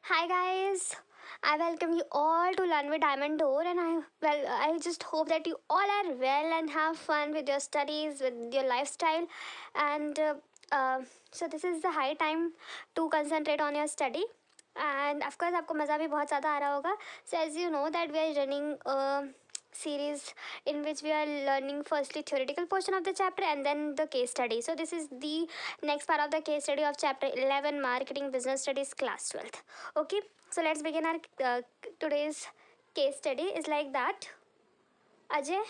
Hi guys, I welcome you all to Learn with Diamond Door, and I just hope that you all are well and have fun with your studies, with your lifestyle, and uh, so this is the high time to concentrate on your study. And of course आपको मज़ा भी बहुत ज़्यादा आ रहा होगा. So as you know that we are running series in which we are learning firstly theoretical portion of the chapter and then the case study. So this is the next part of the case study of chapter 11 marketing business studies class 12th. Okay, so let's begin our today's case study is like that. Ajay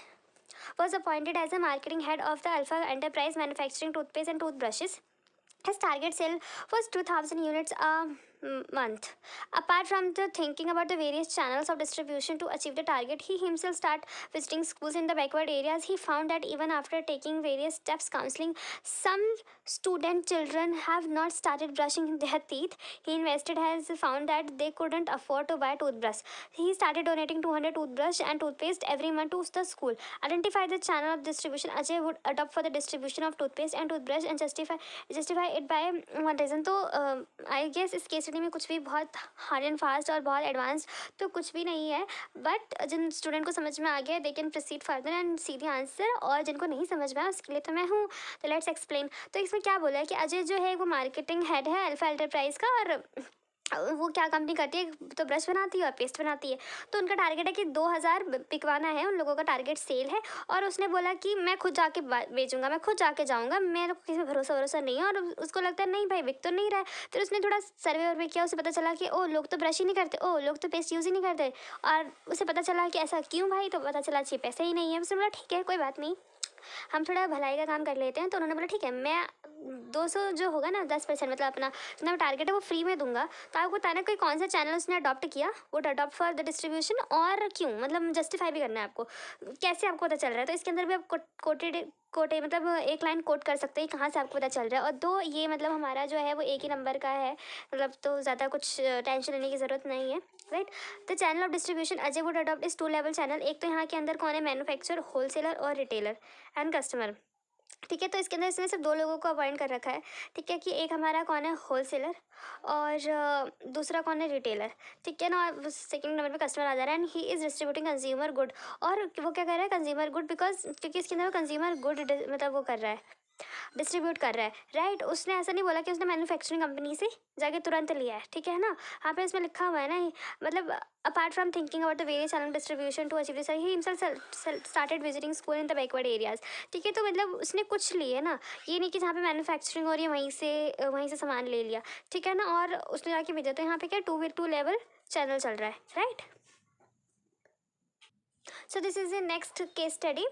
was appointed as a marketing head of the Alpha Enterprise manufacturing toothpaste and toothbrushes. His target sale was 2000 units a month. Apart from the thinking about the various channels of distribution to achieve the target, he himself started visiting schools in the backward areas. He found that even after taking various steps counseling, some student children have not started brushing their teeth. He invested has found that they couldn't afford to buy toothbrush. He started donating 200 toothbrush and toothpaste every month to the school. Identify the channel of distribution Ajay would adopt for the distribution of toothpaste and toothbrush and justify it by one reason. तो I guess इस case study में कुछ भी बहुत hard and fast और बहुत advance तो कुछ भी नहीं है. बट जिन स्टूडेंट को समझ में आ गया they can proceed further and see the answer, और जिनको नहीं समझ में आया उसके लिए तो मैं हूँ. तो लेट्स एक्सप्लेन. तो इसमें क्या बोला है कि अजय जो है वो मार्केटिंग हेड है अल्फा एंटरप्राइज का, और वो क्या कंपनी करती है तो ब्रश बनाती है और पेस्ट बनाती है. तो उनका टारगेट है कि 2000 बिकवाना है, उन लोगों का टारगेट सेल है. और उसने बोला कि मैं खुद जाके बेचूंगा, मैं खुद जाके जाऊंगा, मेरे को किसी पे भरोसा नहीं है. और उसको लगता है नहीं भाई बिक तो नहीं रहा है. फिर उसने थोड़ा सर्वे वर्वे किया, उसे पता चला कि ओ लोग तो ब्रश ही नहीं करते, ओ लोग तो पेस्ट यूज़ ही नहीं करते. और उसे पता चला कि ऐसा क्यों भाई, तो पता चला अच्छी पैसे ही नहीं है. उसने बोला ठीक है कोई बात नहीं, हम थोड़ा भलाई का काम कर लेते हैं. तो उन्होंने बोला ठीक है मैं 200 जो होगा ना 10% मतलब अपना जितना टारगेट है वो फ्री में दूंगा. तो आपको बताना कोई कौन सा चैनल उसने अडॉप्ट किया, वो अडॉप्ट फॉर द डिस्ट्रीब्यूशन, और क्यों, मतलब जस्टिफाई भी करना है आपको कैसे आपको पता चल रहा है. तो इसके अंदर भी आप कोटे मतलब एक लाइन कोट कर सकते हैं कहाँ से आपको पता चल रहा है. और दो ये मतलब हमारा जो है वो एक ही नंबर का है, मतलब तो ज़्यादा कुछ टेंशन लेने की ज़रूरत नहीं है. Right. The channel of distribution Ajay would adopt इस 2 लेवल चैनल. एक तो यहाँ के अंदर कौन है, मैन्युफैक्चरर, होलसेलर और रिटेलर एंड कस्टमर. ठीक है. तो इसके अंदर इसने सिर्फ 2 लोगों को अपॉइंट कर रखा है. ठीक है कि एक हमारा कौन है होलसेलर और दूसरा कौन है रिटेलर. ठीक है ना. और सेकंड नंबर पे कस्टमर आ जा रहा है and he is distributing consumer good. और वो क्या कर रहा है कंज्यूमर गुड, बिकॉज क्योंकि इसके अंदर कंज्यूमर गुड मतलब वो कर रहा है डिस्ट्रीब्यूट कर रहा है. राइट. उसने ऐसा नहीं बोला कि उसने मैन्युफैक्चरिंग कंपनी से जाके तुरंत लिया है. ठीक है ना. यहाँ पे इसमें लिखा हुआ है ना मतलब apart from thinking about the various channel distribution to achieve this he himself started visiting school in the backward areas. ठीक है. तो मतलब उसने कुछ लिए ना, ये नहीं कि जहाँ पे मैन्युफैक्चरिंग हो रही है वहीं से सामान ले लिया. ठीक है ना. और उसने जाके भेजा. तो यहाँ पे क्या 2 लेवल चैनल चल रहा है. Right. So this is the next case study.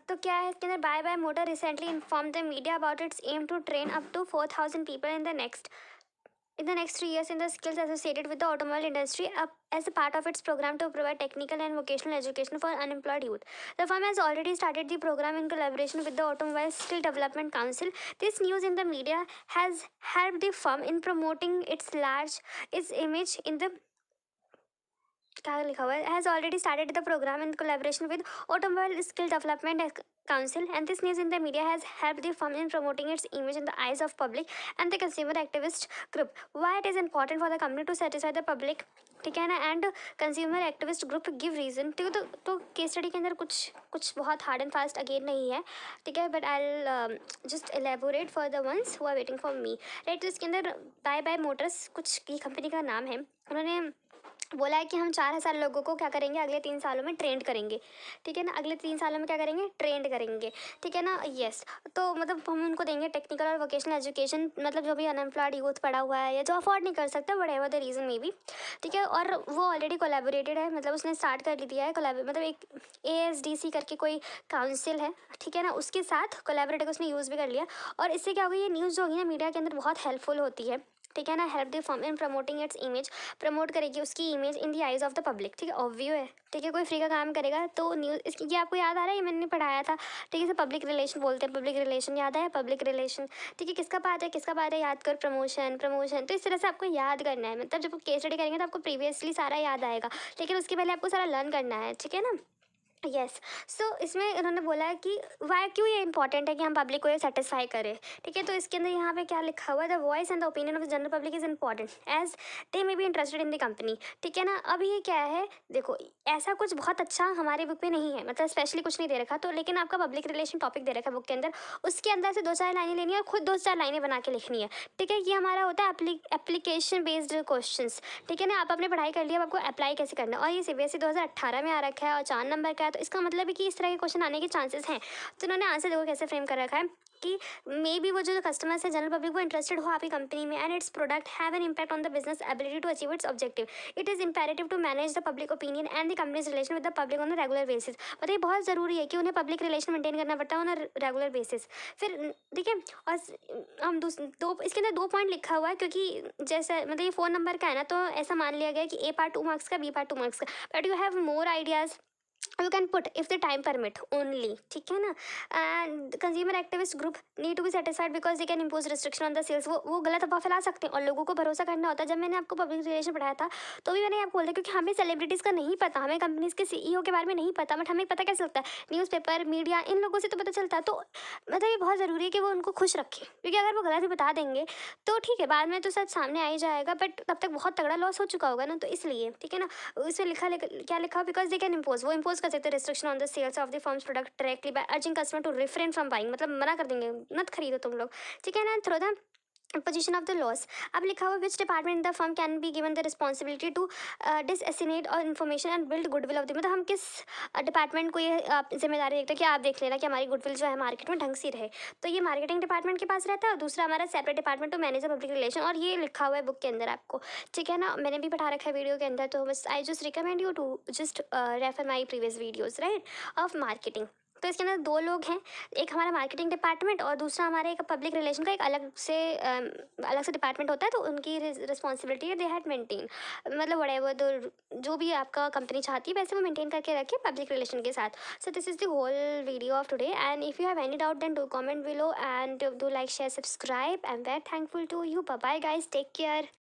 तो क्या है इसके अंदर, bye bye motor recently inform the media about its aim to train up to 4000 people in the next 3 years in the skills associated with the automobile industry as a part of its program to provide technical and vocational education for unemployed youth. The firm has already started the program in collaboration with the Automobile Skill Development Council. This news in the media has helped the firm in promoting its image in the क्या लिखा हुआ है, has already started the program in collaboration with Automobile Skill Development Council, and this news in the media has helped the firm in promoting its image in the eyes of public and the consumer activist group. Why it is important for the company to satisfy the public. ठीक है ना. And consumer activist group give reason. ठीक है. तो case study के अंदर कुछ बहुत हार्ड एंड फास्ट अगेन नहीं है. ठीक है. But I just elaborate for the ones who are waiting for me. Right. तो इसके अंदर बाय बाय मोटर्स कुछ की कंपनी का नाम है. उन्होंने बोला है कि हम 4000 लोगों को क्या करेंगे अगले 3 सालों में ट्रेंड करेंगे. ठीक है ना. अगले 3 सालों में क्या करेंगे, ट्रेंड करेंगे. ठीक है ना. यस. तो मतलब हम उनको देंगे टेक्निकल और वोकेशनल एजुकेशन, मतलब जो भी अनएम्प्लॉयड यूथ पड़ा हुआ है या जो अफोर्ड नहीं कर सकता but ever the reason may be. ठीक है. और वो ऑलरेडी कोलैबोरेटेड है, मतलब उसने स्टार्ट कर दिया है मतलब एक ASDC करके कोई काउंसिल है. ठीक है ना. उसके साथ कोलैबोरेट उसने यूज़ भी कर लिया. और इससे क्या होगी, ये न्यूज़ जो होगी ना मीडिया के अंदर बहुत हेल्पफुल होती है. ठीक है ना. Help the firm in promoting its image, promote करेगी उसकी image in the eyes of the public. ठीक है. ऑब्वियो है. ठीक है. कोई फ्री का काम करेगा तो न्यूज़ इसकी, ये आपको याद आ रहा है, ये मैंने पढ़ाया था. ठीक है. इसे पब्लिक रिलेशन बोलते हैं. पब्लिक रिलेशन याद है, पब्लिक रिलेशन. ठीक है. किसका पार्ट है याद कर, प्रमोशन. तो इस तरह से आपको याद करना है. मतलब जब केस स्टडी करेंगे तो आपको प्रीवियसली सारा याद आएगा, लेकिन उसके पहले आपको सारा लर्न करना है. ठीक है ना. यस। सो इसमें इन्होंने बोला है कि वाई क्यों ये इंपॉर्टेंट है कि हम पब्लिक को ये सेटिस्फाई करें। ठीक है, तो इसके अंदर यहाँ पे क्या लिखा हुआ है, the voice and the opinion of the general public is important as they may be interested in the company. ठीक है ना, अब ये क्या है, देखो ऐसा कुछ बहुत अच्छा हमारे बुक में नहीं है, मतलब स्पेशली कुछ नहीं दे रखा, तो लेकिन आपका पब्लिक रिलेशन टॉपिक दे रखा है बुक के अंदर, उसके अंदर से दो चार लाइनें लेनी है और खुद दो चार लाइनें बना के लिखनी है। ठीक है, ये हमारा होता है एप्लीकेशन बेस्ड क्वेश्चन। ठीक है ना, आप अपने पढ़ाई कर लिया, अब आपको अप्लाई कैसे करना है, और ये CBSE 2018 में आ रखा है और 4 नंबर का है, तो इसका मतलब है कि इस तरह के क्वेश्चन आने के चांसेस हैं। तो उन्होंने आंसर देखो कैसे फ्रेम कर रखा है कि मे बी वो जो कस्टमर्स है जनरल पब्लिक वो इंटरेस्टेड हो आपकी कंपनी में, and its product have an impact on the business ability to achieve its objective. It is imperative to manage the public opinion and the company's relation with the public on the regular basis. मतलब ये बहुत ज़रूरी है कि उन्हें public relation maintain करना पड़ता है ऑन रेगुलर बेसिस। फिर ठीक है, और हम दो इसके अंदर 2 पॉइंट लिखा हुआ है, क्योंकि जैसे मतलब ये 4 नंबर का है ना, तो ऐसा मान लिया गया कि ए पार्ट 2 मार्क्स का, बी पार्ट 2 मार्क्स का, but you have more ideas you can put if the time permit only। ठीक है ना, and consumer activist group need to be satisfied because they can impose restriction on the sales. वो गलत अफवाह फैला सकते हैं और लोगों को भरोसा करना होता है। जब मैंने आपको पब्लिक रिलेशन पढ़ाया था तो भी मैंने आपको बोला, क्योंकि हमें सेलिब्रिटीज़ का नहीं पता, हमें कंपनीज के CEO के बारे में नहीं पता, बट हमें पता कैसे चलता है, न्यूज़पेपर मीडिया इन लोगों से तो पता चलता है। तो मतलब ये बहुत ज़रूरी है कि वो उनको खुश रखें, क्योंकि अगर वो गलत ही बता देंगे तो ठीक है, बाद में तो सच सामने आ ही जाएगा, बट तब तक बहुत तगड़ा लॉस हो चुका होगा ना, तो इसलिए ठीक है ना। उसमें क्या लिखा, बिकॉज दे कैन इम्पोज, वो इम्पोज कर सकते हैं restriction on the sales of the firm's product directly by urging customer to refrain from buying. मतलब मना कर देंगे, मत खरीदो तुम लोग। ठीक है ना, through the position of the loss. अब लिखा हुआ which department in the firm can be given the responsibility to disseminate और information and build goodwill of the, मतलब हम किस डिपार्टमेंट को ये जिम्मेदारी देखते हैं कि आप देख लेना कि हमारी गुडविल जो है मार्केट में ढंग से रहे। तो ये मार्केटिंग डिपार्टमेंट के पास रहता है, और दूसरा हमारा separate department to manage public relation, और ये लिखा हुआ है बुक के अंदर आपको। ठीक है ना, मैंने भी पढ़ा रखा है वीडियो के अंदर, तो बस I just recommend you to just refer my previous videos right of marketing. तो इसके अंदर 2 लोग हैं, एक हमारा मार्केटिंग डिपार्टमेंट और दूसरा हमारे एक पब्लिक रिलेशन का एक अलग से डिपार्टमेंट होता है, तो उनकी रिस्पॉन्सिबिलिटी है दे हैड मेंटेन, मतलब व्हाटएवर जो भी आपका कंपनी चाहती है वैसे वो मेंटेन करके रखे पब्लिक रिलेशन के साथ। So this is the whole video of today, and if you have any doubt then do comment below and do like share subscribe, I am very thankful to you. Bye bye guys, take care.